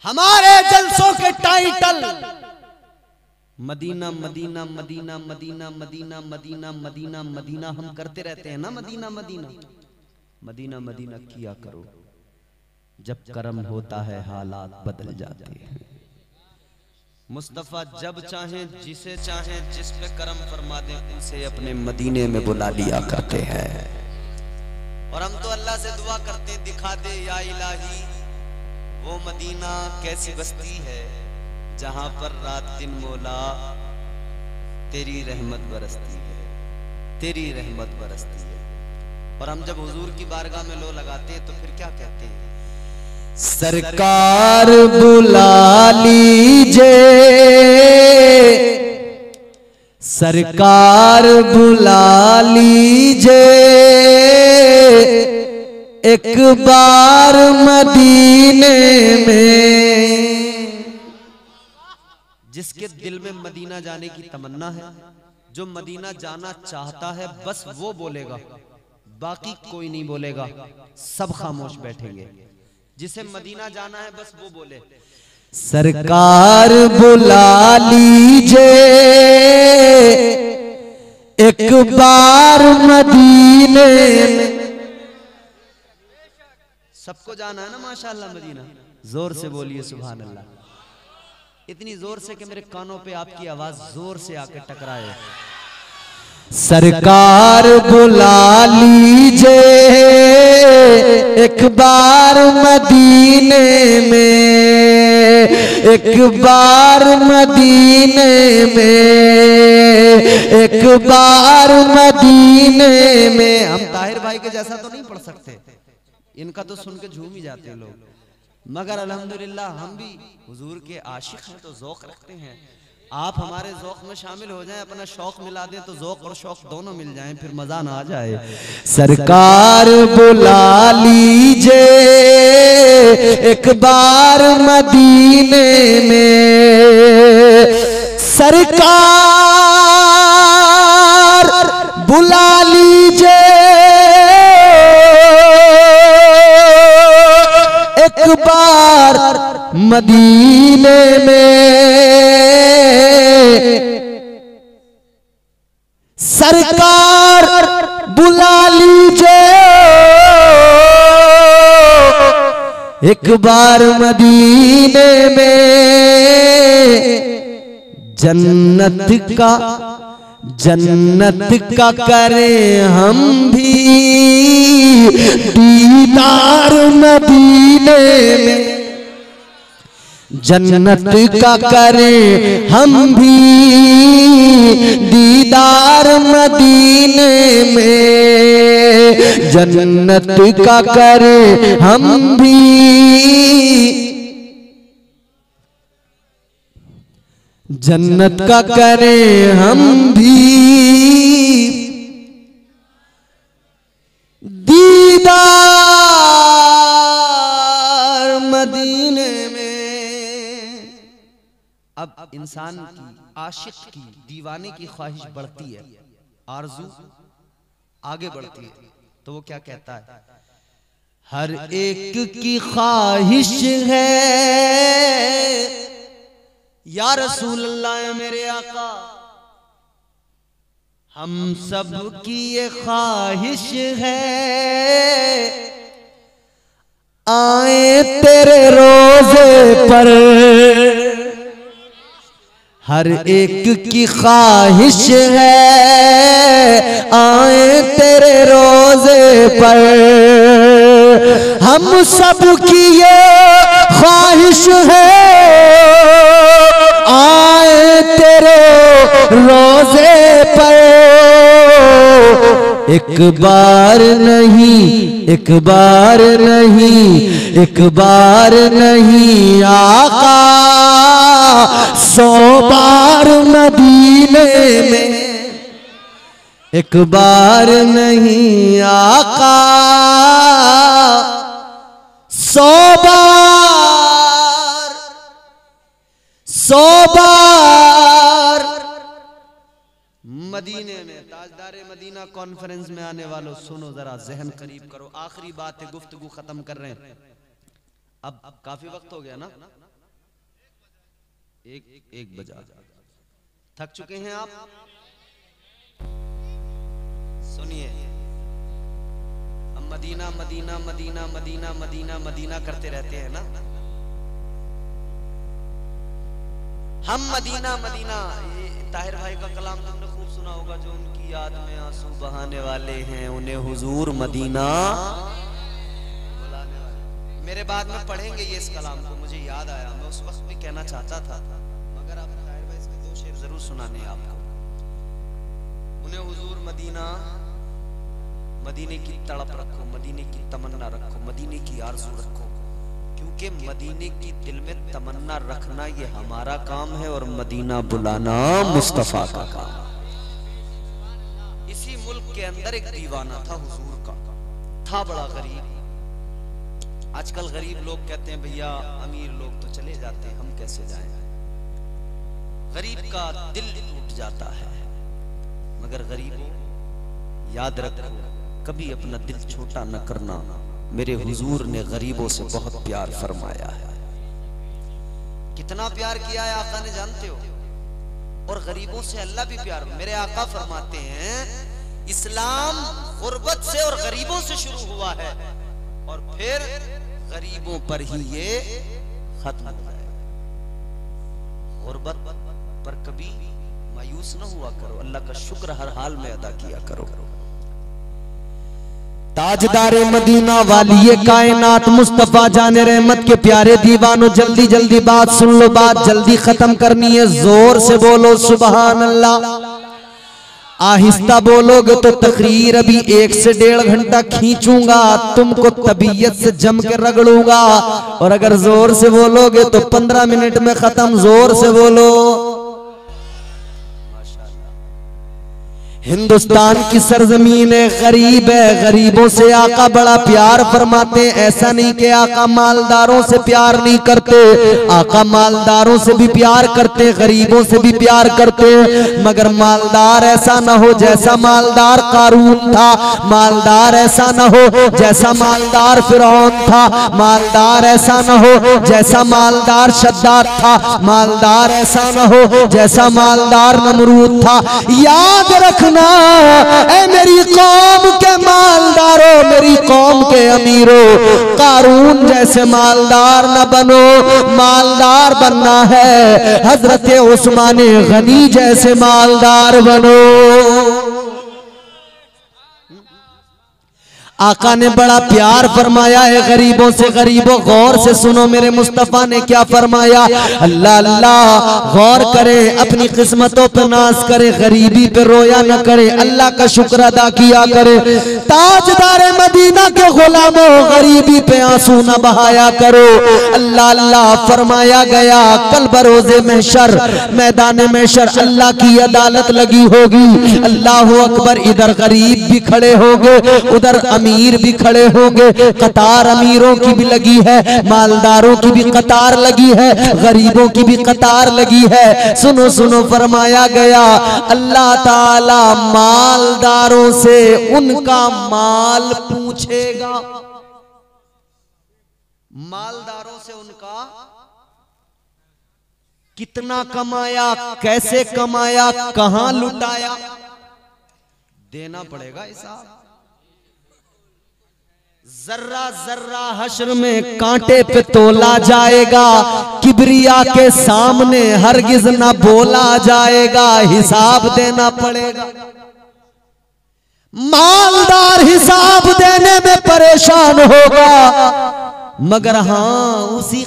हमारे जलसों के title Medina Medina Medina Medina Medina Medina Medina Medina हम करते रहते हैं ना। मदीना मदीना मदीना मदीना किया करो, जब करम होता है हालात बदल जाते हैं। मुस्तफा जब चाहें जिसे चाहें जिस पे करम फरमा दें उनसे अपने मदीने में बुला लिया करते हैं। और हम तो अल्लाह से दुआ करते दिखा दे या इलाही वो मदीना कैसी बस्ती है जहां पर रात दिन मौला तेरी रहमत बरसती है, तेरी रहमत बरसती है। और हम जब हुजूर की बारगाह में लो लगाते हैं तो फिर क्या कहते हैं? सरकार बुला लीजिए, सरकार बुला लीजिए एक बार मदीने में। जिसके दिल में मदीना जाने की तमन्ना है, जो मदीना जाना चाहता है, बस वो बोलेगा, बाकी कोई नहीं बोलेगा, सब खामोश बैठेंगे। जिसे मदीना जाना है बस वो बोले सरकार बुला लीजिए एक बार मदीने में। सबको जाना है ना माशाअल्लाह मदीना। जोर से बोलिए सुभान अल्लाह, इतनी जोर से कि मेरे कानों पे आपकी आवाज जोर से आके टकराए। सरकार बुला लीजिए एक बार मदीने में, एक बार मदीने में, एक बार मदीने में। हम ताहिर भाई के जैसा तो नहीं पढ़ सकते, इनका तो सुन के झूम ही जाते हैं लोग, मगर अल्हम्दुलिल्लाह हम भी हुजूर के आशिक हैं तो ज़ौक़ रखते हैं। आप हमारे ज़ौक़ में शामिल हो जाएं, अपना शौक मिला दें तो ज़ौक़ और शौक दोनों मिल जाएं, फिर मजा ना आ जाए। सरकार बुला लीजिए एक बार मदीने में, सरकार बुला लीजिए एक बार मदीने में, सरकार बुला लीजिए एक बार मदीने में। जन्नत का करें हम भी दीदार मदीने में, जन्नत का करें हम भी दीदार मदीने में, जन्नत का करें हम भी जन्नत का करें हम भी दीदार मदीने में। अब इंसान की, आशिक की, दीवाने की ख्वाहिश बढ़ती है, आरज़ू आगे बढ़ती है, तो वो क्या कहता है? हर एक की ख्वाहिश है या रसूल अल्लाह मेरे आका, हम सब की ये ख्वाहिश है आए तेरे रोज़े पर। हर एक की ख्वाहिश है आए तेरे रोज़े पर, हम सब की ये ख्वाहिश है आए तेरे रोज़े पर। एक बार नहीं, एक बार नहीं, एक बार नहीं आका 100 बार मदीने में। एक बार नहीं आका 100 बार, 100 बार मदीने में। ताजदारे मदीना कॉन्फ्रेंस में आने वालों सुनो जरा, जहन करीब करो, आखिरी बात है, गुफ्तगू खत्म कर रहे हैं। अब काफी वक्त हो गया ना, एक बजा। थक चुके हैं आप? सुनिए, हम Medina Medina Medina Medina Medina Medina करते रहते हैं ना, हम मदीना मदीना। ये ताहिर भाई का कलाम तुमने खूब सुना होगा, जो उनकी याद में आंसू बहाने वाले हैं उन्हें हुजूर मदीना बुलाने वाले। मेरे बाद में पढ़ेंगे ये इस कलाम को, मुझे याद आया, मैं उस वक्त भी कहना चाहता था, मगर आप ताहिर भाई इसके दो शेर जरूर सुनाने आपको। उन्हें हुजूर मदीना, मदीने की तड़प रखो, मदीने की तमन्ना रखो, मदीने की आरज़ू रखो, क्योंकि मदीने की दिल में तमन्ना रखना ये हमारा काम है और मदीना बुलाना मुस्तफा का काम। इसी मुल्क के अंदर एक दीवाना था हुजूर का, था बड़ा गरीब। आजकल गरीब लोग कहते हैं भैया अमीर लोग तो चले जाते हैं, हम कैसे जाएं। गरीब का दिल टूट जाता है, मगर गरीबों याद रखो कभी अपना दिल छोटा न करना। मेरे हुजूर ने गरीबों से बहुत प्यार फरमाया है। कितना प्यार किया है आका ने जानते हो? और गरीबों से अल्लाह भी प्यार। मेरे आका फरमाते हैं इस्लाम गुर्बत से और गरीबों से शुरू हुआ है और फिर गरीबों पर ही ये खत्म हो जाएगा। गुर्बत पर कभी मायूस न हुआ करो, अल्लाह का शुक्र हर हाल में अदा किया करो। ताजदारे मदीना वालिए कायनात मुस्तफा जाने रहमत के प्यारे दीवानों, जल्दी जल्दी बात सुन लो, बात जल्दी खत्म करनी है। जोर से बोलो सुबहान अल्लाह। आहिस्ता बोलोगे तो तकरीर अभी 1 से 1.5 घंटा खींचूंगा, तुमको तबीयत से जम के रगड़ूंगा। और अगर जोर से बोलोगे तो 15 मिनट में खत्म। जोर से बोलो। हिंदुस्तान की सरजमीन गरीब है, गरीबों से आका बड़ा प्यार फरमाते हैं। ऐसा नहीं कि आका मालदारों से प्यार नहीं करते, आका मालदारों से भी प्यार करते, गरीबों से भी प्यार करते, मगर मालदार ऐसा ना हो जैसा मालदार कारून था, मालदार ऐसा ना हो जैसा मालदार फिरौन था, मालदार ऐसा ना हो जैसा मालदार शद्दाद था, मालदार ऐसा ना हो जैसा मालदार नमरूद था। याद रखना ऐ मेरी कौम के मालदारों, मेरी कौम के अमीरों, कारून जैसे मालदार न बनो। मालदार बनना है हजरत उस्मान गनी जैसे मालदार बनो। आका ने बड़ा प्यार फरमाया है गरीबों से। गरीबों गौर से सुनो, मेरे मुस्तफा ने क्या फरमाया। अल्लाह अल्लाह, गौर करे, अपनी किस्मतों पे नाज करे, गरीबी पे रोया न करे, अल्लाह का शुक्र अदा किया करे। ताजदारे मदीना के गुलामों, गरीबी पे आंसू न बहाया करो। अल्लाह अल्लाह फरमाया गया, कल बरोज़े महशर, मैदान महशर अल्लाह की अदालत लगी होगी। अल्लाह अकबर, इधर गरीब भी खड़े होंगे, उधर अमीर भी खड़े होंगे। कतार अमीरों की भी लगी है, मालदारों की भी कतार लगी है, गरीबों की भी कतार लगी है। सुनो सुनो, फरमाया गया अल्लाह ताला मालदारों से उनका माल पूछेगा, मालदारों से उनका कितना कमाया, कैसे कमाया, कहां लुटाया, देना पड़ेगा हिसाब। जर्रा जर्रा हश्र में कांटे पे तोला जाएगा, किबरिया के सामने हरगिज ना बोला जाएगा, हिसाब देना पड़ेगा। मालदार हिसाब देने में परेशान होगा, मगर हाँ उसी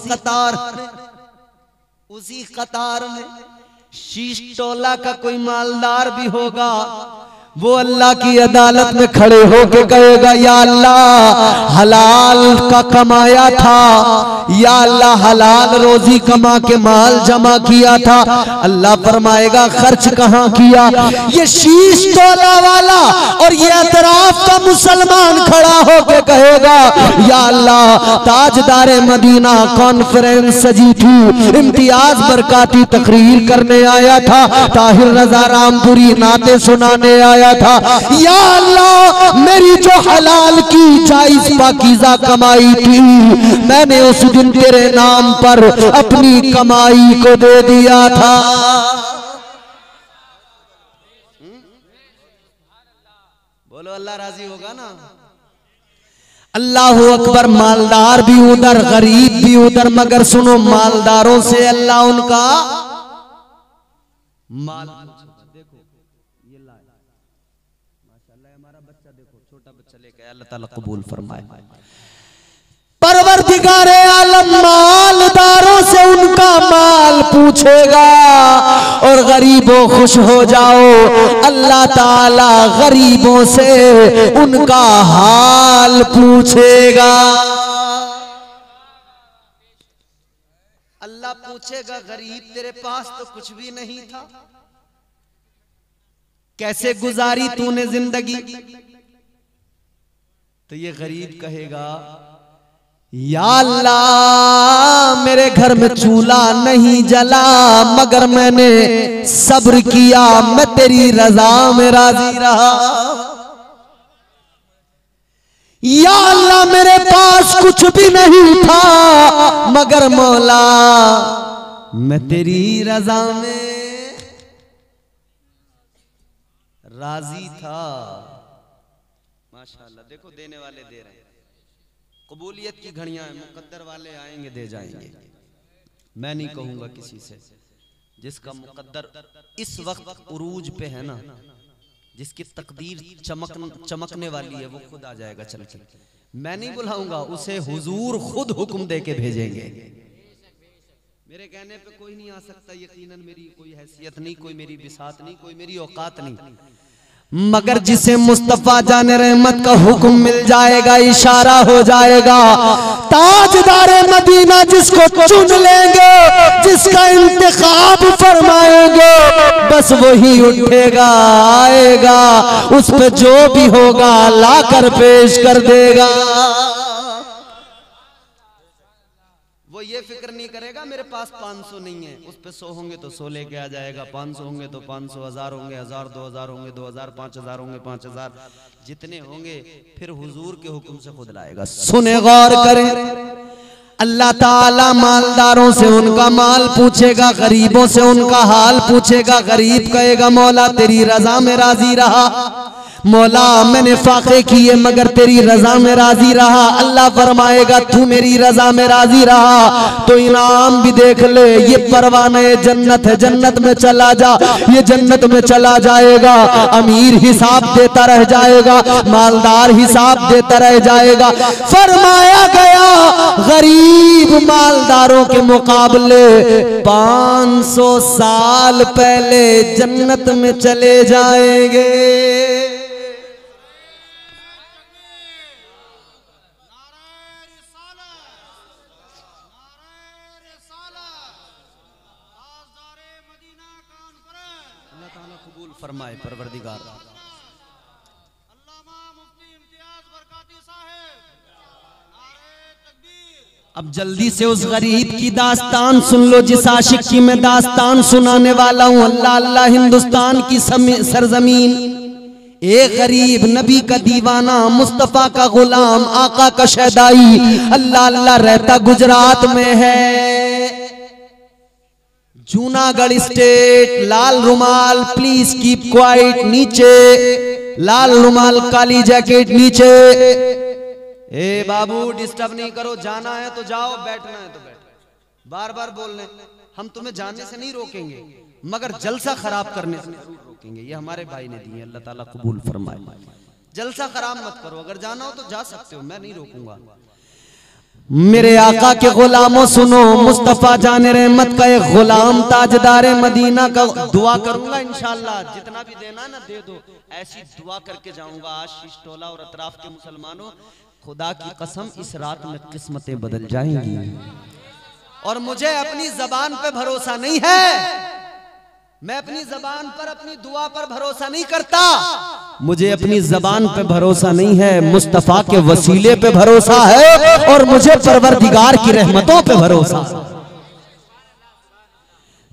कतार में शीश टोला का कोई मालदार भी होगा। वो अल्लाह की अदालत में खड़े होके कहेगा, या अल्लाह हलाल का कमाया था, या अल्लाह हलाल रोजी कमा के माल जमा किया था। अल्लाह फरमाएगा खर्च कहाँ किया। ये शीश तोला वाला और ये अतराफ का मुसलमान खड़ा होके कहेगा, या अल्लाह ताजदारे मदीना कॉन्फ्रेंस सजी थी, इम्तियाज बरकाती तकरीर करने आया था, ताहिर रजा रामपुरी नाते सुनाने आया आया था, या अल्लाह मेरी जो हलाल की जायज पाकीज़ा कमाई थी मैंने उस दिन तेरे नाम पर अपनी कमाई को दे दिया था। बोलो अल्लाह राजी होगा ना। अल्लाहु अकबर। मालदार भी उधर, गरीब भी उधर, मगर सुनो मालदारों से अल्लाह उनका माल। देखो ये लाए माशाल्लाह, हमारा बच्चा देखो, छोटा बच्चा लेके अल्लाह ताला कबूल फरमाए। परवरदिगारे आलम मालदारों से उनका माल पूछेगा और गरीबों खुश हो जाओ, अल्लाह ताला गरीबों से उनका हाल पूछेगा। अल्लाह पूछेगा गरीब तेरे पास तो कुछ भी नहीं था, कैसे गुजारी तूने जिंदगी? तो ये गरीब कहेगा या अल्लाह मेरे घर में चूल्हा नहीं जला मगर मैंने सब्र किया, मैं तेरी रजा में राजी रहा। या अल्लाह मेरे पास कुछ भी नहीं था मगर मौला मैं तेरी रजा में राजी था। माशाअल्लाह, देखो देने वाले दे रहे हैं, कबूलियत की घड़ियां हैं, मुकद्दर वाले आएंगे दे जाएंगे। मैं नहीं कहूंगा किसी से, जिसका मुकद्दर इस वक्त उरूज पे है ना, जिसकी तकदीर चमकने वाली है, वो खुद आ जाएगा चल के। मैं नहीं बुलाऊंगा उसे, हुजूर खुद हुक्म दे के भेजेंगे। मेरे कहने पे कोई नहीं आ सकता, यकीनन मेरी कोई हैसियत नहीं, कोई मेरी बिसात नहीं, कोई मेरी औकात नहीं, मगर जिसे मुस्तफा जाने रहमत का हुक्म मिल जाएगा, इशारा हो जाएगा, ताजदारे मदीना जिसको चुन लेंगे, जिसका इंतखाब फरमाएंगे, बस वही उठेगा, आएगा, उस पे जो भी होगा लाकर पेश कर देगा। वो ये फिक्र नहीं करेगा मेरे पास 500 नहीं है, उस पे 100 होंगे तो 100 लेके आ जाएगा, 500 होंगे तो 500, 1000 होंगे 1000, 2000 होंगे 2000, 5000 होंगे 5000, जितने होंगे फिर हुजूर के हुक्म से खुद लाएगा। सुने गौर करें, अल्लाह ताला मालदारों से उनका माल पूछेगा, गरीबों से उनका हाल पूछेगा। गरीब कहेगा मौला तेरी रजा में राजी रहा, मौला मैंने फाके किए मगर तेरी रजा में राजी रहा। अल्लाह फरमाएगा तू मेरी रजा में राजी रहा तो इनाम भी देख ले, ये परवाने जन्नत है, जन्नत में चला जा, ये जन्नत में चला जाएगा। अमीर हिसाब देता रह जाएगा, मालदार हिसाब देता रह जाएगा। फरमाया गया गरीब मालदारों के मुकाबले 500 साल पहले जन्नत में चले जाएंगे। फरमाए परवरदिगार। अब जल्दी से उस गरीब की दास्तान सुन लो जिस आशिक की मैं दास्तान सुनाने वाला हूं। अल्लाह अल्लाह हिंदुस्तान की सरजमीन, एक गरीब नबी का दीवाना, मुस्तफा का गुलाम, आका का शहदाई, अल्लाह अल्लाह रहता गुजरात में है। जूनागढ़ स्टेट, लाल रुमाल, प्लीज कीप क्वाइट, नीचे लाल रुमाल, काली जैकेट नीचे। ए बाबू डिस्टर्ब नहीं करो, जाना है तो जाओ, बैठना है तो बैठो। बार बार बोलने, हम तुम्हें जाने से नहीं रोकेंगे मगर जलसा खराब करने से जरूर रोकेंगे। ये हमारे भाई ने दिए, अल्लाह ताला कबूल फरमाए। जलसा खराब मत करो, अगर जाना हो तो जा सकते हो, मैं नहीं रोकूंगा। मेरे आका के गुलामों सुनो, मुस्तफा जाने रहमत का एक गुलाम ताजदारे मदीना का दुआ करूंगा इंशाअल्लाह, जितना भी देना ना दे दो, ऐसी दुआ करके जाऊंगा। आज शीशटोला और अतराफ के मुसलमानों, खुदा की कसम इस रात में किस्मतें बदल जाएंगी। और मुझे अपनी जबान पे भरोसा नहीं है, मैं अपनी जबान पर, अपनी दुआ पर भरोसा नहीं करता, मुझे अपनी जबान पे भरोसा नहीं है, मुस्तफा के वसीले पे भरोसा है और मुझे परवरदिगार की रहमतों पे भरोसा।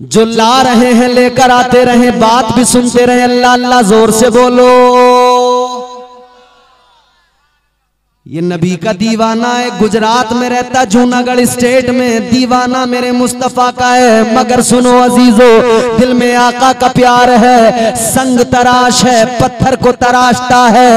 जो ला रहे हैं लेकर आते रहे, बात भी सुनते रहे। अल्लाह अल्लाह जोर से बोलो। ये नबी का दीवाना है, गुजरात में रहता, जूनागढ़ स्टेट में। दीवाना मेरे मुस्तफा का है, मगर सुनो अजीजो, दिल में आका का प्यार है। संग तराश है, पत्थर को तराशता है,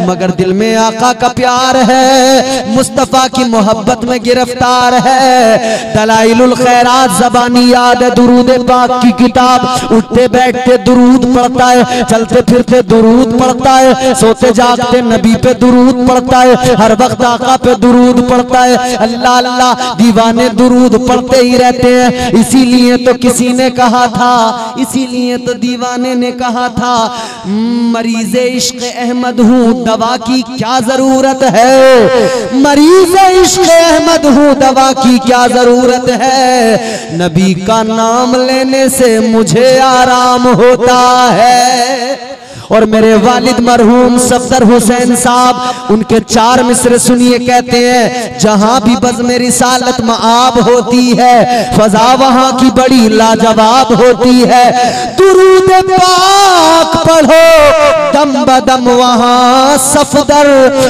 मगर दिल में आका का प्यार है। मुस्तफा की मोहब्बत में गिरफ्तार है। दलाइलुल खैरात ज़बानी याद है, दुरूद पाक की किताब। उठते बैठते दुरूद पढ़ता है, चलते फिरते दुरूद पढ़ता है, सोते जागते नबी पे दुरूद पढ़ता है, हर वक्त आका पे दुरूद पढ़ता है। अल्लाह अल्लाह, दीवाने दुरूद पढ़ते ही रहते हैं। इसीलिए तो किसी ने कहा था, इसीलिए तो दीवाने ने कहा था, मरीज इश्क अहमद हूँ, दवा की क्या जरूरत है। मरीज इश्क अहमद हूँ, दवा की क्या जरूरत है। नबी का नाम लेने से मुझे आराम होता है। और मेरे वालिद मरहूम सफदर हुसैन साहब, उनके 4 मिसरे सुनिए, कहते हैं, जहां भी बज़्म रिसालत मआब होती है, फजा वहां की बड़ी लाजवाब होती है। दुरूद पाक पढ़ो दम बदम वहां सफदर,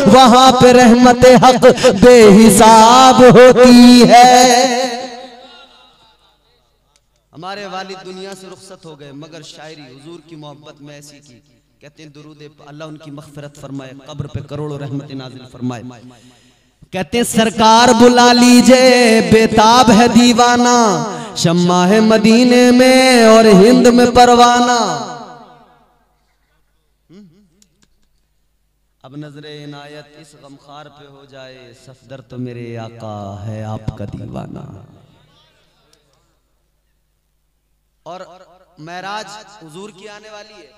वहां पे रहमत हक बेहिसाब होती है। हमारे वालिद दुनिया से रुखसत हो गए, मगर शायरी हुजूर की मोहब्बत में ऐसी की। कहते हैं दुरूद, अल्लाह उनकी मग़फ़िरत फरमाए, कब्र पे करोड़ों रहमत नाज़िल फरमाए। कहते हैं सरकार बुला लीजिए, बेताब है दीवाना, शम्मा है मदीने में और हिंद में परवाना। अब नजरे इनायत इस गमखार पे हो जाए, सफदर तो मेरे आका है आपका दीवाना। और मेराज हुजूर की आने वाली है।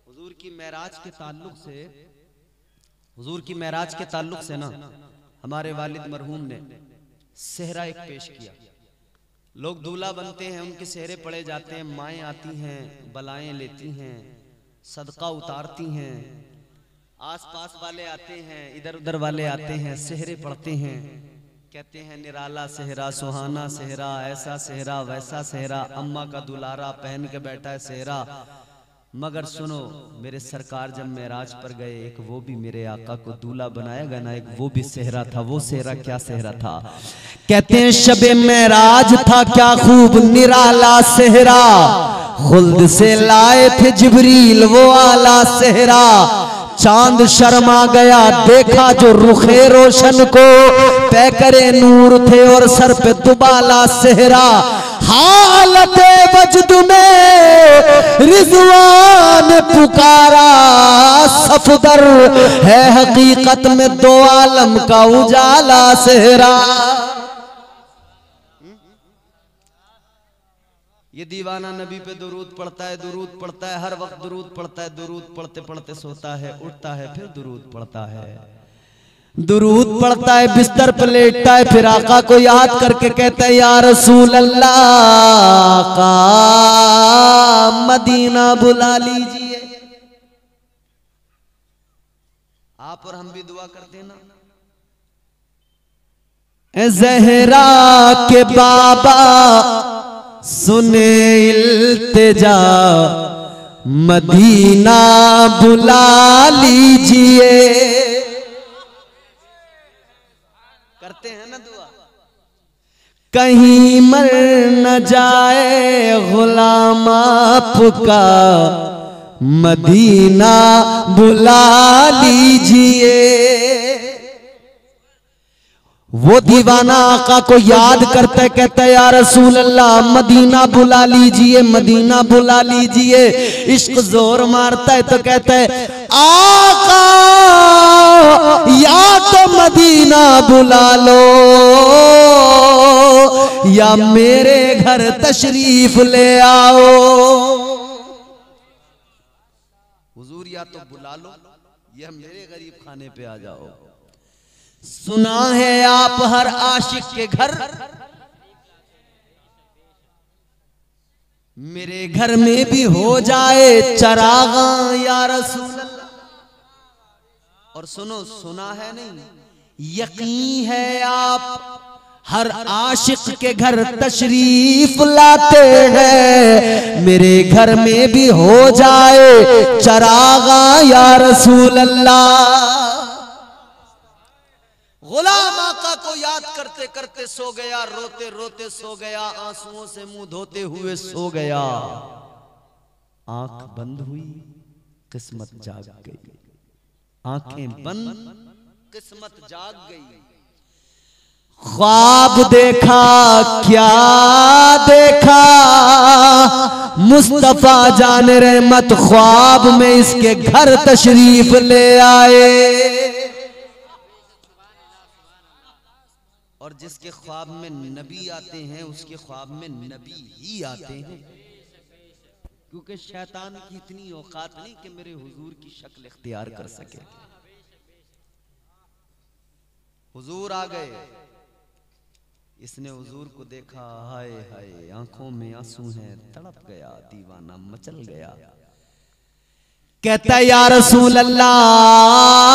हुजूर की मेराज के ताल्लुक से, हुजूर की मेराज के ताल्लुक से ना, हमारे वालिद मरहूम ने सेहरा एक पेश किया। लोग दूल्हा बनते हैं, उनके सेहरे पड़े जाते हैं, माएँ आती हैं, बलाएं लेती हैं, सदका उतारती हैं, आस पास वाले आते हैं, इधर उधर वाले आते हैं, सेहरे पड़ते हैं, कहते हैं निराला सेहरा, सुहाना सेहरा, ऐसा सेहरा वैसा सेहरा, अम्मा का दुलारा पहन के बैठा है सेहरा। मगर सुनो, मेरे सरकार जब मेराज पर गए, एक वो भी मेरे आका को दूल्हा बनाएगा ना, एक वो भी सेहरा था। वो सेहरा क्या सेहरा था? कहते हैं शबे मेराज था क्या खूब निराला सेहरा, खुल्द से लाए थे जिब्रील वो आला सेहरा। चांद शर्मा गया देखा जो रुखे रोशन को, पैकरे नूर थे और सर पे दुबाला सेहरा। हालत वजद में रिजवान पुकारा, सफदर है हकीकत में दो आलम का उजाला सेहरा। ये दीवाना नबी पे दुरूद पढ़ता है, दुरूद पढ़ता है, हर वक्त दुरूद पढ़ता है, दुरूद पढ़ते पढ़ते सोता है, उठता है, फिर दुरूद पढ़ता है, दुरूद पढ़ता है, बिस्तर पर लेटता है, फिर आका को याद करके कहता है या रसूल अल्लाह का मदीना बुला लीजिए। आप और हम भी दुआ करते ना, ज़हरा के बाबा सुने इल्तिजा, मदीना बुला लीजिए। करते हैं ना दुआ, कहीं मर न जाए गुलाम आपका, मदीना बुला लीजिए। वो दीवाना आका को याद करते कहता है या रसूल अल्लाह मदीना बुला लीजिए, मदीना बुला लीजिए। इश्क जोर मारता है तो कहता है आका या तो मदीना बुला लो या मेरे घर तशरीफ ले आओ। हुजूर या तो बुला लो या मेरे गरीब खाने पे आ जाओ। सुना है आप हर आशिक के घर, मेरे घर में भी हो जाए चरागा या रसूल अल्लाह। और सुनो, सुना है नहीं, यकीन है आप हर आशिक के घर तशरीफ लाते हैं, मेरे घर में भी हो जाए चरागा या रसूल अल्लाह। गुलाम आका को याद करते करते सो गया, रोते रोते सो गया, आंसुओं से मुंह धोते हुए सो गया। आंख बंद हुई, किस्मत जाग गई। आंखें बंद, किस्मत जाग गई। ख्वाब देखा, क्या देखा, मुस्तफा जान रहमत ख्वाब में इसके घर तशरीफ ले आए। और जिसके ख्वाब में नबी आते हैं उसके ख्वाब में नबी ही आते हैं, क्योंकि शैतान की इतनी औकात नहीं कि मेरे हुजूर की शक्ल इख्तियार कर सके। हुजूर आ गए, इसने हुजूर को देखा, हाय हाय आंखों में आंसू हैं, तड़प गया, दीवाना मचल गया। कहता या रसूल अल्लाह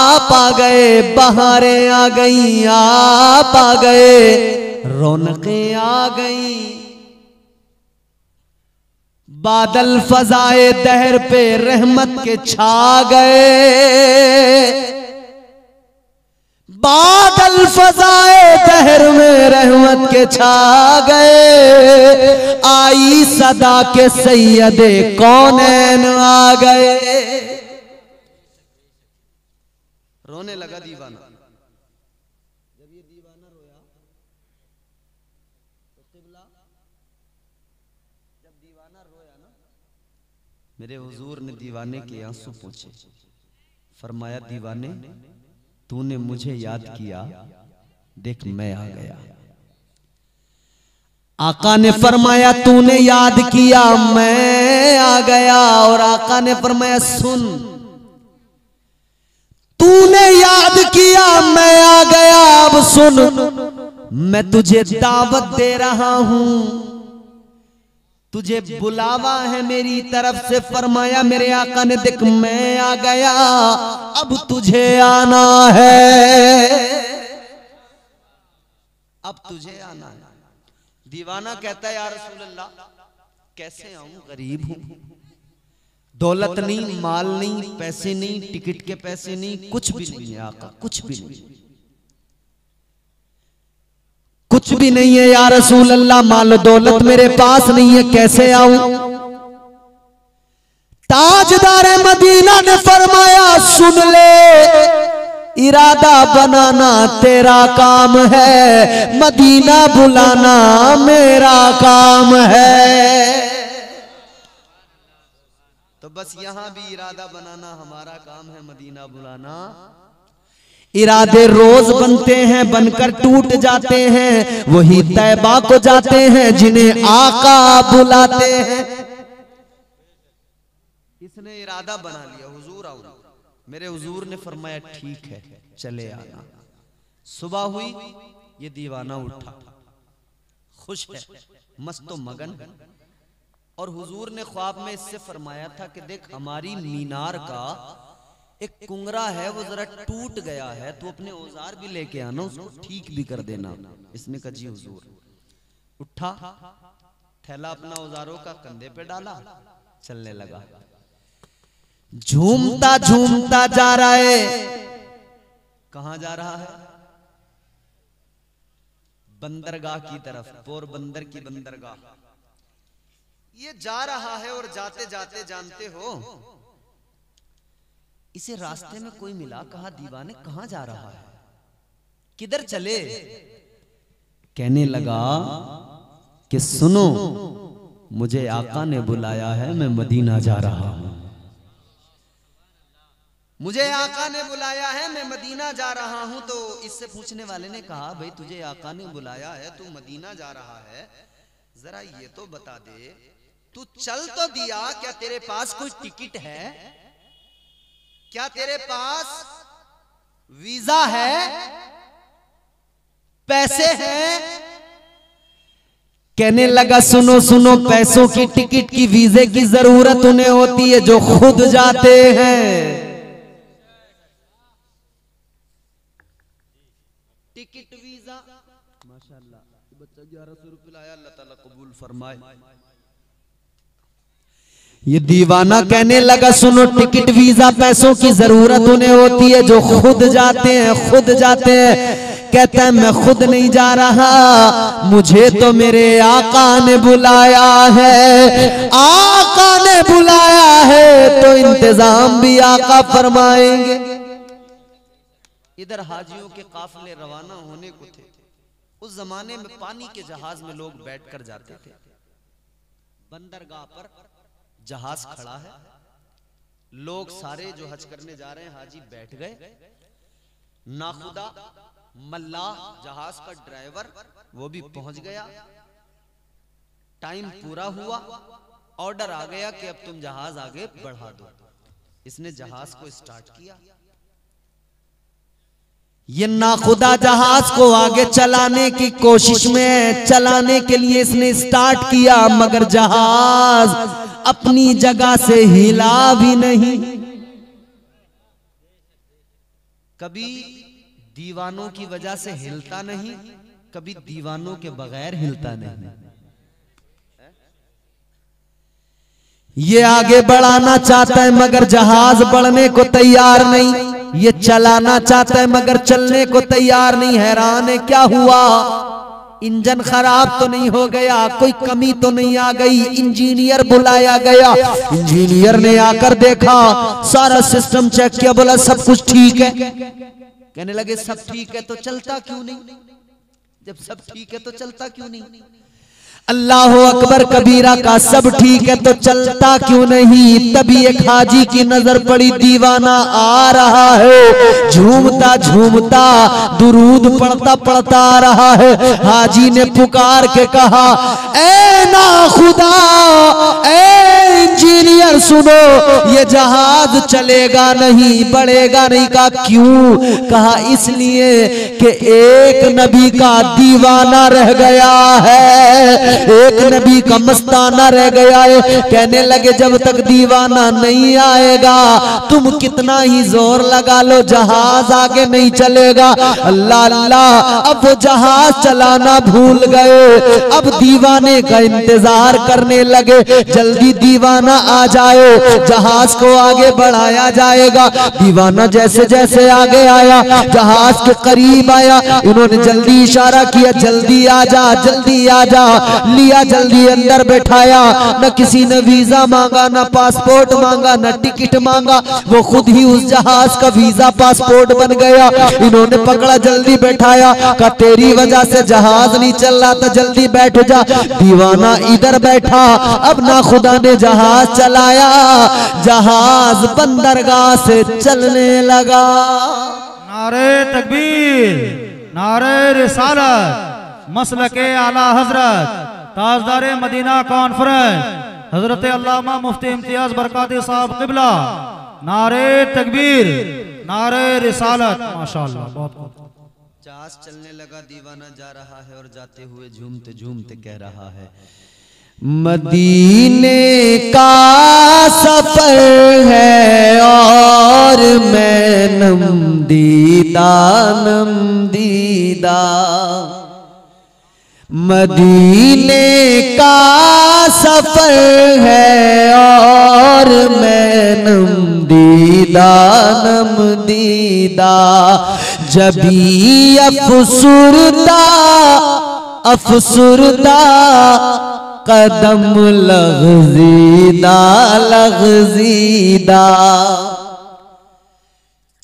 आप आ गए, बहारें आ गई, आप आ गए, रौनकें आ गई। बादल फजाए दहर पे रहमत के छा गए। बादल फजाए दहर में रहमत के छा गए। आई सदा के सैयदे कौनैन आ गए। रोने लगा दीवाना। जब ये दीवाना रोया तो क़िबला, जब दीवाना रोया ना, मेरे हुजूर ने दीवाने के आंसू पोंछे। फरमाया दीवाने तूने मुझे याद किया, देख मैं आ गया। आका ने फरमाया तूने याद किया, मैं आ गया। और आका ने फरमाया सुन, तूने याद किया, मैं आ गया, अब सुन, मैं तुझे दावत दे रहा हूं, तुझे बुलावा है मेरी तरफ से। फरमाया मेरे आका ने देख मैं आ गया, अब तुझे आना है, अब तुझे आना है। दीवाना कहता है या रसूल अल्लाह कैसे आऊं, गरीब हूं, दौलत नहीं, माल नहीं, पैसे नहीं, टिकट के पैसे नहीं, कुछ भी नहीं है आका, कुछ भी नहीं, कुछ भी नहीं है या रसूल अल्लाह, माल दौलत मेरे पास नहीं है, कैसे आऊं। ताजदार मदीना ने फरमाया सुन ले, इरादा बनाना तेरा काम है, मदीना बुलाना मेरा काम है। तो बस यहां भी इरादा बनाना हमारा काम है, मदीना बुलाना। इरादे रोज बनते हैं, बनकर टूट जाते हैं, वही तैबा को जाते हैं जिन्हें आका बुलाते हैं। इसने इरादा बना लिया हुजूर आओ। मेरे हुजूर ने फरमाया ठीक है चले आना। सुबह हुई, ये दीवाना उठा, खुश है, मस्तो मगन। और हुजूर ने ख्वाब में इससे फरमाया था कि देख हमारी मीनार का एक कुंगरा है वो जरा टूट गया है, तो अपने औजार भी लेके आना, उसको ठीक भी कर देना। इसने कहा जी हुजूर। उठा, थैला अपना औजारों का कंधे पे डाला, चलने लगा। झूमता झूमता जा रहा है। कहां जा रहा है? बंदरगाह की तरफ, पोरबंदर की बंदरगाह। ये जा रहा है और जाते जाते जानते हो इसे रास्ते में कोई मिला, कहा दीवाने कहां जा रहा है, किधर चले। कहने लगा कि सुनो मुझे आका ने बुलाया है, मैं मदीना जा रहा हूं। मुझे आका ने बुलाया है, मैं मदीना जा रहा हूं। तो इससे पूछने वाले ने कहा भाई तुझे आका ने बुलाया है, तू मदीना जा रहा है, जरा ये तो बता दे, तू चल तो दिया, क्या तेरे पास कोई टिकट है, क्या तेरे पास वीजा है, पैसे हैं। कहने लगा सुनो सुनो, पैसों की, टिकट की, वीजे की जरूरत उन्हें होती है जो खुद जाते हैं। टिकट वीजा माशाल्लाह 1100 रुपये लाया, अल्लाह ताला कबूल फरमाए। ये दीवाना कहने लगा सुनो, टिकट वीजा पैसों की जरूरत उन्हें होती है जो खुद जाते हैं। कहता है मैं खुद नहीं जा रहा, मुझे तो मेरे आका ने बुलाया है, आका ने बुलाया है तो इंतजाम भी आका फरमाएंगे। इधर हाजियों के काफिले रवाना होने को थे। उस जमाने में पानी के जहाज में लोग बैठकर जाते थे। बंदरगाह पर जहाज खड़ा है, लोग सारे जो हज करने जा रहे हैं हाजी बैठ गए। नाखुदा मल्लाह जहाज का ड्राइवर वो भी पहुंच गया। टाइम पूरा हुआ, ऑर्डर आ गया कि अब तुम जहाज आगे बढ़ा दो। इसने जहाज को स्टार्ट किया। ये नाखुदा जहाज को आगे चलाने की कोशिश में, चलाने के लिए इसने स्टार्ट किया, मगर जहाज अपनी जगह से हिला भी नहीं। कभी दीवानों की वजह से हिलता नहीं, कभी दीवानों के बगैर हिलता नहीं। ये आगे बढ़ाना चाहता है मगर जहाज बढ़ने को तैयार नहीं। ये चलाना चाहता है मगर चलने को तैयार नहीं। हैरान है क्या हुआ, इंजन खराब तो नहीं हो गया, कोई कमी तो नहीं आ गई। इंजीनियर बुलाया गया, इंजीनियर ने आकर देखा, सारा सिस्टम चेक किया, बोला सब कुछ ठीक है। कहने लगे सब ठीक है तो चलता क्यों नहीं? जब सब ठीक है तो चलता क्यों नहीं? अल्लाह अकबर कबीरा का सब ठीक है तो चलता क्यों नहीं? तभी एक हाजी की नजर पड़ी, दीवाना आ रहा है, झूमता झूमता दुरूद पढ़ता पढ़ता आ रहा है। हाजी ने पुकार के कहा, ए नाखुदा, ए इंजीनियर सुनो, ये जहाज चलेगा नहीं, बढ़ेगा नहीं। कहा क्यों? कहा इसलिए कि एक नबी का दीवाना रह गया है, एक नबी का मस्ताना रह गया है। कहने लगे जब तक दीवाना नहीं आएगा तुम कितना ही जोर लगा लो, जहाज आगे नहीं चलेगा। अल्लाह अल्लाह, अब वो जहाज चलाना भूल गए, अब दीवाने का इंतजार करने लगे, जल्दी दीवाना आ जाए, जहाज को आगे बढ़ाया जाएगा। दीवाना जैसे जैसे आगे आया, जहाज के करीब आया, इन्होंने जल्दी इशारा किया, जल्दी आ जा, जल्दी आ जा। लिया, जल्दी अंदर बैठाया। न किसी ने वीजा मांगा, न पासपोर्ट मांगा, न टिकट मांगा, वो खुद ही उस जहाज का वीजा पासपोर्ट बन गया। इन्होंने पकड़ा, जल्दी बैठाया, कहा तेरी वजह से जहाज नहीं चल रहा था, जल्दी बैठ जा। दीवाना इधर बैठा, अब ना खुदा ने जहाज चलाया, जहाज बंदरगाह से चलने लगा। नारे तकबीर, नारे रिसालत, मसलके आला हजरत ताजदार मदीना कॉन्फ्रेंस हजरत अल्लामा मुफ्ती इम्तियाज बरकाती साहब किबला। नारे तकबीर, नारे रिसालत, माशाअल्लाह। बहुत जहाज चलने लगा, दीवाना जा रहा है और जाते हुए झूमते झूमते कह रहा है, मदीने का सफर है और मैं नमदीदा नमदीदा। मदीने का सफर है और मैं नमदीदा नमदीदा। जबी अफसुरदा अफसुरदा कदम लग़ज़ीदा लग़ज़ीदा।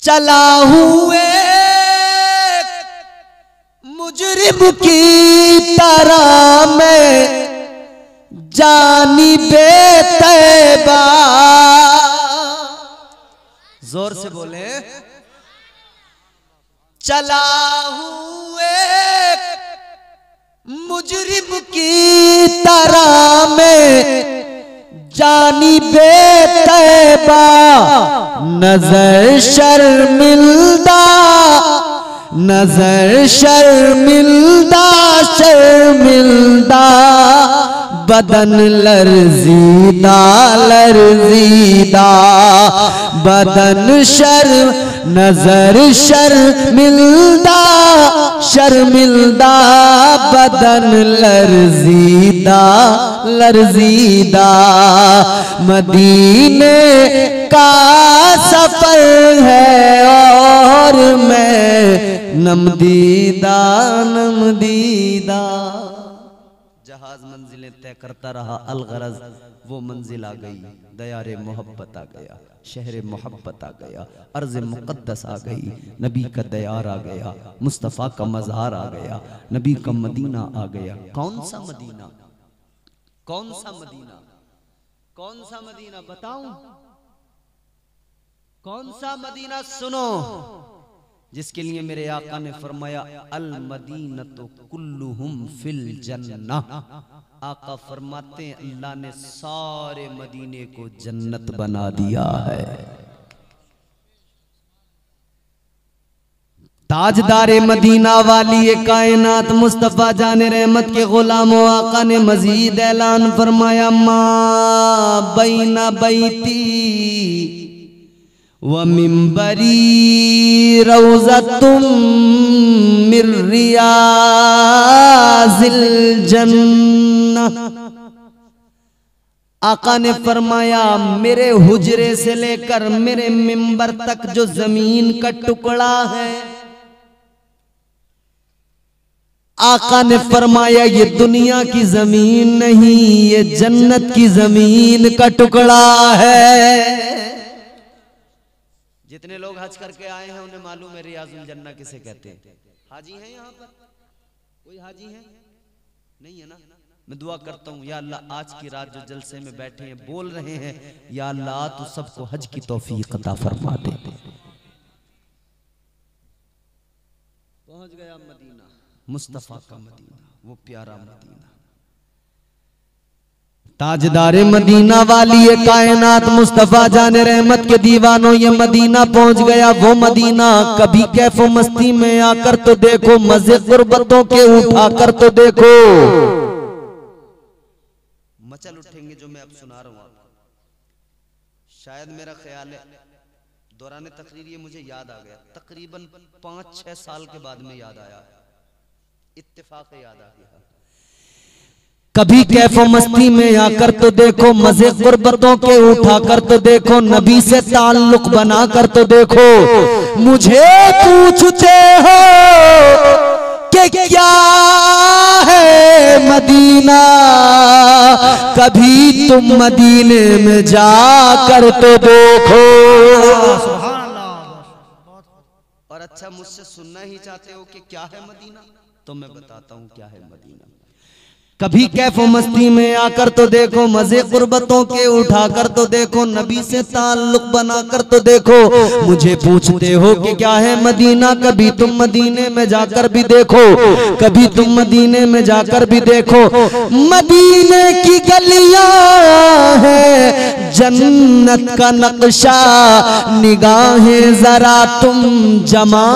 चला हुए मुजरिम की तरह में जानिबे तैबा। जोर से बोले, चला हुए मुजरिम की तरह में जानिबे तैबा। नजर शर्मिंदा नजर शर्मिंदा शर्मिंदा बदन लर्जीदा लर्जीदा, बदन शर्म नजर शर्मिंदा शर्मिंदा, बदन लर्जीदा लर्जीदा। मदीने का सफर है और मैं नमदीदा नमदीदा। जहाज मंजिलें तय करता रहा, अलगरज वो मंजिल आ गई, दयारे मोहब्बत आ गया, शहर मोहब्बत आ गया, अर्ज मुक़द्दस आ गई, नबी का दयार आ गया, मुस्तफ़ा का मज़ार आ गया, नबी का मदीना आ गया। कौन सा मदीना, कौन सा मदीना, कौन सा मदीना बताऊं? कौन सा मदीना? सुनो, जिसके लिए मेरे आका ने फरमाया अल मदीनतु कुल्लुहुम फिल जन्नह। आका फरमाते हैं अल्लाह ने सारे मदीने को जन्नत बना दिया है। ताजदारे मदीना वाली कायनात मुस्तफ़ा जाने रहमत के गुलामों, आका ने मजीद ऐलान फरमाया मा बैना बैती व मिंबरी रौज़तुम मिर रियाज़िल जन्नह। आका ने फरमाया मेरे हुजरे से लेकर मेरे मिंबर तक जो जमीन का टुकड़ा है, आका ने फरमाया ये दुनिया की जमीन नहीं, ये जन्नत की जमीन का टुकड़ा है। जितने लोग हज करके आए हैं उन्हें मालूम है रियाजुल जन्नह किसे कहते हैं। हाजी हैं यहाँ पर? कोई हाजी है? नहीं है ना? मैं दुआ करता हूँ या अल्लाह आज की रात जो जलसे में बैठे हैं बोल रहे हैं, या अल्लाह तू सबको हज की तौफीक अता फरमा दे। पहुंच गया मदीना, मुस्तफ़ा का मदीना, वो प्यारा मदीना। ताजदारे मदीना वाली ये कायनात मुस्तफ़ा जाने रहमत के दीवानों, ये मदीना पहुंच गया। वो मदीना कभी कैफो मस्ती में आकर तो देखो, मजे गुर्बतों के उठाकर तो देखो। मचल उठेंगे जो मैं अब सुना रहा हूं आपको। शायद मेरा ख्याल है दौरान तकरीर ये मुझे याद आ गया, तकरीबन 5-6 साल के बाद में याद आया, इत्तेफाक याद आ गया। कभी कैफो मस्ती में आकर तो देखो, मजे गुर्बतों के उठाकर तो देखो, नबी से ताल्लुक बनाकर तो देखो। मुझे पूछते हो कि क्या है मदीना, कभी तुम मदीने में जाकर तो देखो। और अच्छा मुझसे सुनना ही चाहते हो कि क्या है मदीना, तो मैं बताता हूँ क्या है मदीना। कभी कैफो मस्ती में आकर तो देखो, मजे गुर्बतों के उठाकर तो देखो, नबी से ताल्लुक बनाकर तो देखो। मुझे पूछते हो कि क्या है मदीना, कभी तुम मदीने में जाकर भी देखो, कभी तुम मदीने में जाकर भी देखो। मदीने की गलियां है जन्नत का नक्शा, निगाहें जरा तुम जमा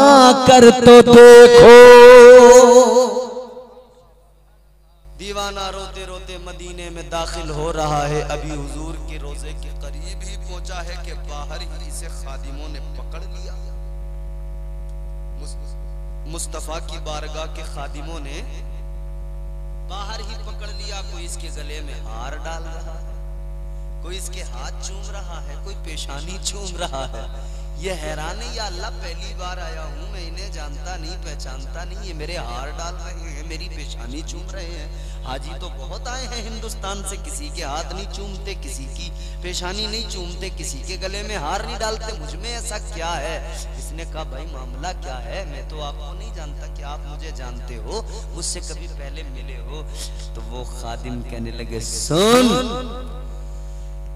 कर तो देखो। दीवाना रोते रोते मदीने में दाखिल हो रहा है, अभी हुजूर के रोजे के करीब ही पहुंचा है कि बाहर ही इसे खादिमों ने पकड़ लिया। मुस्तफा की बारगाह के खादिमों ने बाहर ही पकड़ लिया। कोई इसके गले में हार डाल रहा है, कोई इसके हाथ चूम रहा है, कोई पेशानी चूम रहा है। ये हैरान है, या अल्लाह पहली बार आया हूँ, मैं इन्हें जानता नहीं पहचानता नहीं, ये मेरे हार डाल रहे हैं, मेरी पेशानी चूम रहे हैं। हाजी तो बहुत आए हैं हिंदुस्तान से, किसी के हाथ नहीं चूमते, किसी की पेशानी नहीं चूमते, किसी के गले में हार नहीं डालते, मुझ में ऐसा क्या है? इसने कहा भाई मामला क्या है, मैं तो आपको नहीं जानता कि आप मुझे जानते हो, मुझसे कभी पहले मिले हो। तो वो खादिम कहने लगे सुन,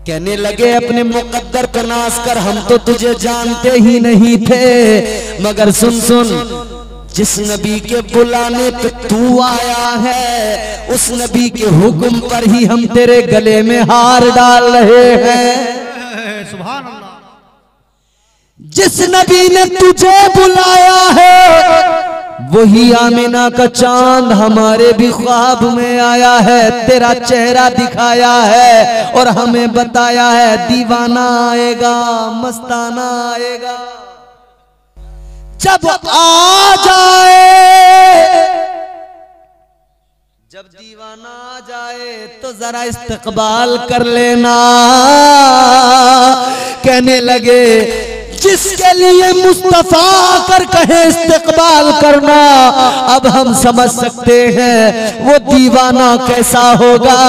कहने लगे अपने मुकद्दर को नाश कर, हम तो तुझे जानते ही नहीं थे, मगर सुन सुन, जिस नबी के बुलाने पे तू आया है, उस नबी के हुक्म पर ही हम तेरे गले में हार डाल रहे हैं। सुभान अल्लाह। जिस नबी ने तुझे बुलाया है, वही आमिना का चांद हमारे भी ख्वाब में आया है, तेरा चेहरा दिखाया है और हमें बताया है दीवाना आएगा, मस्ताना आएगा। जब आ जाए, जब दीवाना आ जाए तो जरा इस्तकबाल कर लेना। कहने लगे जिसके लिए मुस्तफा कर कहे इस्तकबाल करना, अब हम समझ सकते हैं वो दीवाना कैसा होगा,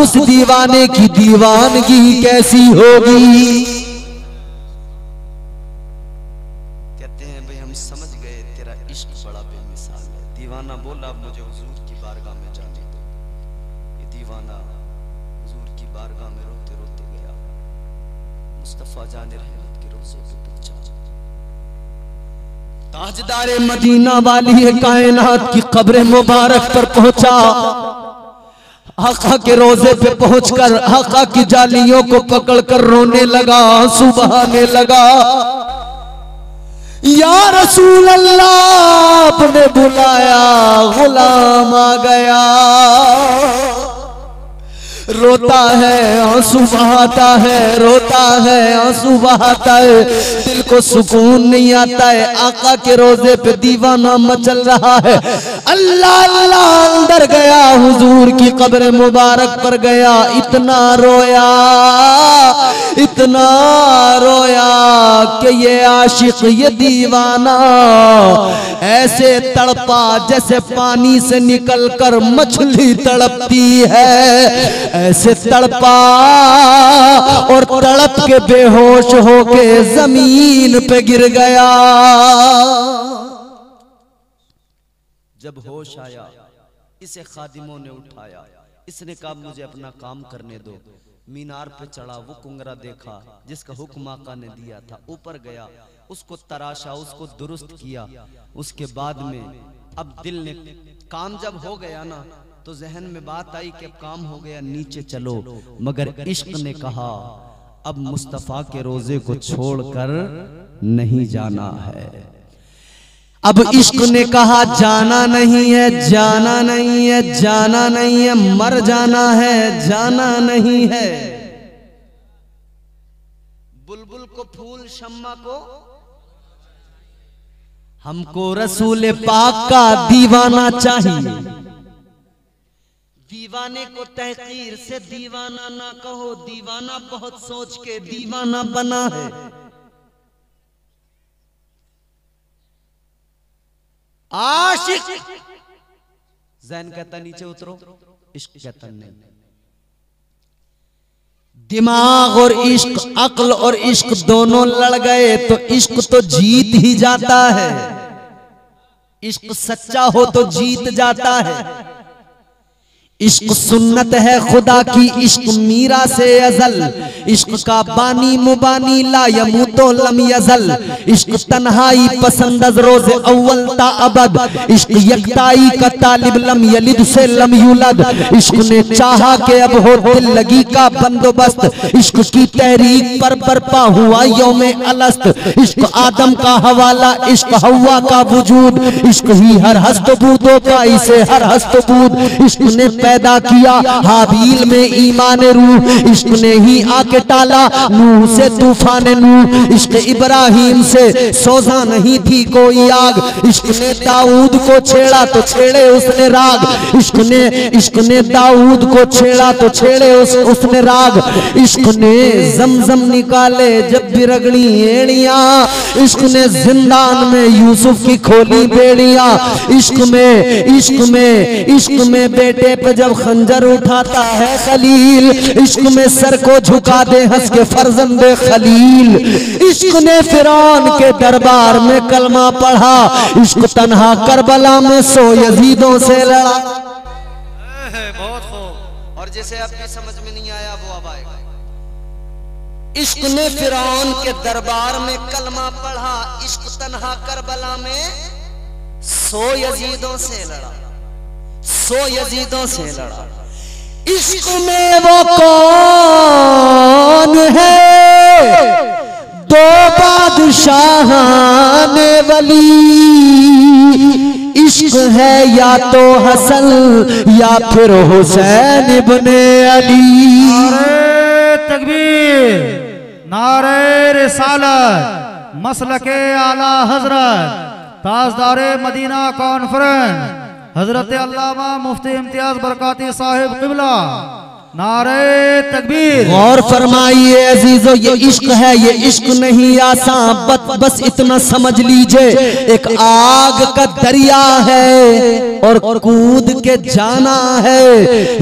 उस दीवाने की दीवानगी कैसी होगी। कहते हैं भाई हम समझ गए तेरा इश्क बड़ा बेमिसाल है। दीवाना बोला अब मुझे हुजूर की बारगाह में जाने दो। ये दीवाना हुजूर की बारगाह में रोते रोते गया, मुस्तफा जाने रहमत के रोज़े पे पहुंचा। ताजदारे मदीना वाली कायनात की कब्र मुबारक पर पहुंचा। आका के रोजे पे पहुंचकर आका की जालियों को पकड़कर रोने लगा, आंसू बहाने लगा। या रसूल अल्लाह आपने बुलाया, गुलाम आ गया। रोता है आंसू बहाता है, रोता है आंसू बहाता है, दिल को सुकून नहीं आता है। आका के रोजे पे दीवाना मचल रहा है। अल्लाह अल्लाह अंदर गया, हुजूर की कब्र मुबारक पर गया। इतना रोया, इतना रोया कि ये आशिक, ये दीवाना ऐसे तड़पा जैसे पानी से निकलकर मछली तड़पती है। ऐसे तड़पा और तड़प के बेहोश होके जमीन पे गिर गया। जब होश आया इसे खादिमों ने उठाया। इसने कहा मुझे अपना काम करने दो। मीनार पे चढ़ा, वो कुंगरा देखा जिसका हुक्म आका ने दिया था, ऊपर गया, उसको तराशा, उसको दुरुस्त किया। उसके बाद में अब दिल ने काम जब हो गया ना, तो जहन में बात आई कि अब काम हो गया, नीचे चलो। मगर इश्क ने कहा अब मुस्तफा के रोजे को छोड़कर नहीं जाना है। अब इश्क ने कहा जाना नहीं है, जाना नहीं है, जाना नहीं है, मर जाना है, जाना नहीं है। बुलबुल को फूल, शम्मा को, हमको रसूल पाक का दीवाना चाहिए। दीवाने को तहकीर से दीवाना ना कहो, दीवाना बहुत सोच के दीवाना बना है। आशिक ज़हन कहता नीचे उतरो, इश्क कहता नहीं। दिमाग और इश्क, अक्ल और इश्क दोनों लड़ गए तो इश्क तो जीत ही जाता है। इश्क सच्चा हो तो जीत जाता है। इश्क सुन्नत है खुदा की, इश्क मीरा से अजल। इश्क का बानी मुबानी ला यमूतो लम यजल। इश्क तन्हाई पसंद रोज अव्वल ता अबद। इश्क यकताई का तालिब लम यलिद से लम यूलद। इश्क ने चाहा कि अब हो दिल लगी का बंदोबस्त। इश्क की तहरीक पर बरपा हुआ यौमे अलस्त। इश्क आदम का हवाला, इश्क हवा का वजूद। इश्क ही हर हस्तबूदों का, इसे हर हस्तबूद। इश्क ने पैदा किया हाबील में ईमान रूह। इश्क ने ही आके टाला नूह से तूफान नूह। इश्क इब्राहिम से सोजा नहीं थी कोई आग। इश्क ने दाऊद को छेड़ा तो छेड़े उसने राग। इश्क ने दाऊद को छेड़ा तो छेड़े उसने राग। इश्क ने जमजम निकाले जब भी रगड़ी एड़ियां। इश्क ने जिंदान में यूसुफ की खोली बेड़ियां। इश्क में बेटे पे जब खंजर उठाता है खलील। इश्क में सर को झुका दे हंस के फर्जंदे खलील। इश्क ने फिरौन के दरबार में कलमा पढ़ा। इश्क तन्हा करबला में 100 यजीदों से लड़ा। बहुत खूब। और जैसे आपकी समझ में नहीं आया वो अब आएगा। इश्क ने फिरौन के दरबार में कलमा पढ़ा। इश्क तन्हा करबला में 100 यजीदों से लड़ा, 100 यजीदों से लड़ा। इश्क में वो कौन है दो बादशाह ने वली। इश्क है या तो हसन या फिर हुसैन इब्ने अली। नारे तकबीर, नारे रिसालत, मसलके आला हजरत ताजदारे मदीना कॉन्फ्रेंस हजरत अल्लामा मुफ्ती इम्तियाज बरकाती साहिब किबला। नारे तकबीर। गौर फरमाइए अजीजों, ये इश्क है, ये इश्क नहीं आसान, बस इतना समझ लीजिए एक आग का दरिया है और कूद के जाना है।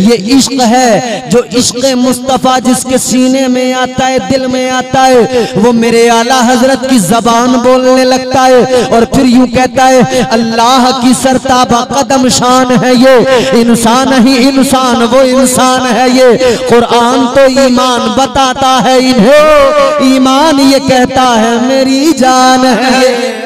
ये इश्क है जो इश्क मुस्तफा जिसके सीने में आता है, दिल में आता है, वो मेरे आला हजरत की जबान बोलने लगता है और फिर यूं कहता है अल्लाह की सरताबा कदम शान है ये, इंसान ही इंसान वो इंसान है ये। कुरान तो ईमान बताता है इन्हें, ईमान ये कहता है मेरी जान है ये।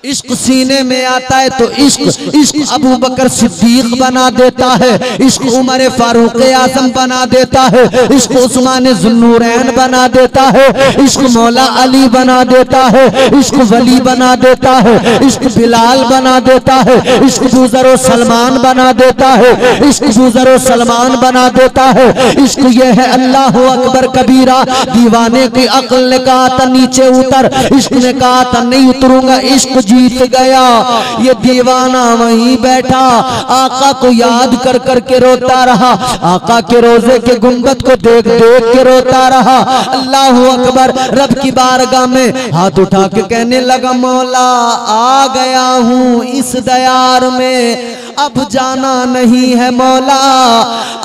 इश्क सीने में आता है तो इश्क अबू बकर सिद्दीक बना देता है, इश्क उमर फारूक आजम बना देता है, इश्क उस्मान जुन्नूरैन बना देता है, इश्क मौला अली बना देता है, इश्क वली बना देता है, इश्क बिलाल बना देता है, इश्क बुज़र सलमान बना देता है, इश्क बुज़र सलमान बना देता है। इश्क ये है अल्लाह अकबर कबीरा। दीवाने की अक्ल ने कहा था नीचे उतर, इश्क ने कहा था नहीं उतरूंगा, इश्क जीत गया। ये दीवाना वहीं बैठा आका को याद कर कर के रोता रहा, आका के रोजे के गुंबद को देख देख के रोता रहा। अल्लाह अकबर, रब की बारगाह में हाथ उठा के कहने लगा मौला आ गया हूँ इस दयार में, अब जाना नहीं है मौला,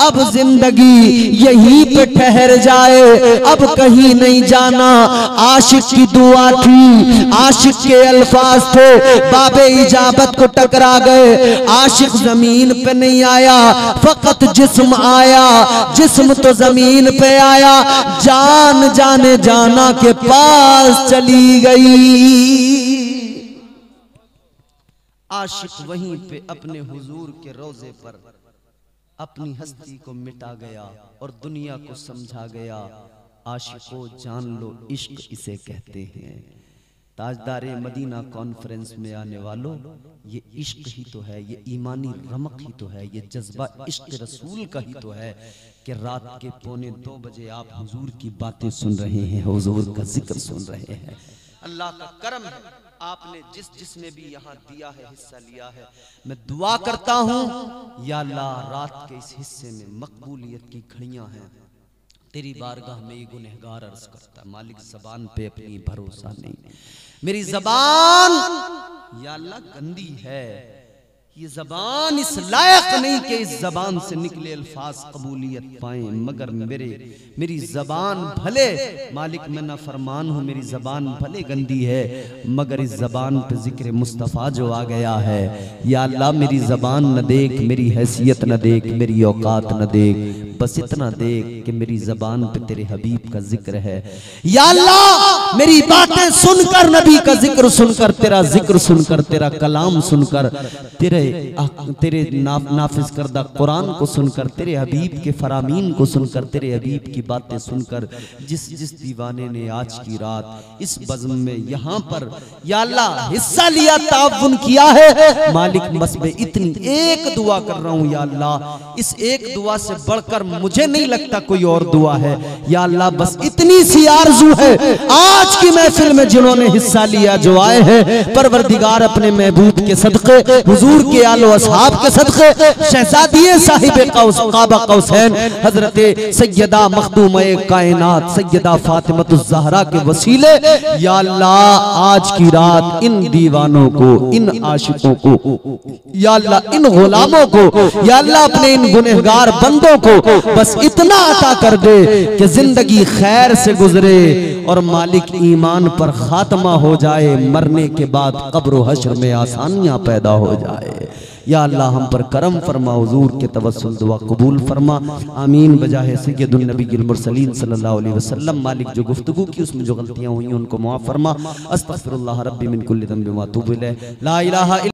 अब जिंदगी यहीं पे ठहर जाए, अब कहीं नहीं जाना। आशिक की दुआ थी, आशिक के अल्फाज थे, बाबे इजाबत को टकरा गए। आशिक जमीन पे नहीं आया, फकत जिस्म आया, जिस्म तो जमीन पे आया, जान जाने जाना के पास चली गई। आशिक वहीं पे अपने हुजूर के रोजे पर अपनी हस्ती को मिटा गया और दुनिया को समझा गया। आशिको जान लो इश्क इसे कहते हैं। ताजदारे मदीना कॉन्फ्रेंस में आने वालों, ये इश्क ही तो है, ये ईमानी रमक ही तो है, ये जज्बा इश्क रसूल का ही तो है कि रात के 1:45 बजे आप हुजूर की बातें सुन रहे हैं, हुजूर का जिक्र सुन रहे हैं। अल्लाह का करम है, आपने जिसने भी यहाँ दिया है, हिस्सा लिया है, मैं दुआ करता हूँ या अल्लाह रात के इस हिस्से में मकबूलियत की घड़ियां हैं। तेरी बारगाह में ये गुनहगार अर्ज करता, मालिक ज़बान पे अपनी भरोसा नहीं, मेरी ज़बान या अल्लाह गंदी है, ये ज़बान इस लायक नहीं कि इस ज़बान से निकले अल्फाज कबूलियत पाएं, मगर मेरी ज़बान भले मालिक मैं ना फरमान हूँ, मेरी ज़बान भले गंदी है, मगर इस ज़बान पे जिक्र मुस्तफ़ा जो आ गया है, या अल्लाह मेरी ज़बान न देख, मेरी हैसियत न देख, मेरी औकात न देख, बस इतना देख कि मेरी ज़बान पे तेरे हबीब का जिक्र है। या अल्लाह मेरी बातें सुनकर, नबी का जिक्र सुनकर, तेरा जिक्र सुनकर, तेरा कलाम सुनकर, तेरे नाफिज करदा कुरान को सुनकर, तेरे हबीब के फरामीन को सुनकर, तेरे हबीब की बातें सुनकर, जिस दीवाने ने आज की रात इस बज़्म में यहाँ पर या अल्लाह हिस्सा लिया, ताउन किया है, मालिक बस मैं इतनी एक दुआ कर रहा हूँ या अल्लाह, इस एक दुआ से बढ़कर मुझे नहीं लगता कोई और दुआ है। या अल्लाह बस इतनी सी आरज़ू है, आज की महफिल में जिन्होंने हिस्सा लिया, जो आए हैं, परवरदिगार अपने महबूब के सदक़े, हुजूर के आलो असहाब के सदक़े, शहज़ादिए साहिब काबा कौसैन हजरत सैयदा मखदूमे कायनात सैयदा फातिमतुज़ ज़हरा के वसीले, या अल्लाह आज की रात इन दीवानों को, इन आशिकों को, या अल्लाह इन गुलामों को, या अल्लाह अपने इन गुनहगार बंदों को बस इतना अता कर दे कि जिंदगी खैर से गुजरे और मालिक ईमान पर खात्मा हो जाए, मरने के बाद कब्र हश्र में आसानियां पैदा हो जाए। या अल्लाह हम पर करम फरमा, हुजूर के तवस्सुल दुआ कबूल फरमा, आमीन बजाहे सय्यदुन नबील मुरसलीन सल्लल्लाहु अलैहि वसल्लम। मालिक जो गुफ्तगू की उसमें जो गलतियां हुई उनको माफ फरमा, अस्तगफिरुल्लाह रब्बी मिन कुल्लि ज़ंबिन व अतूबु इलैह, ला इलाहा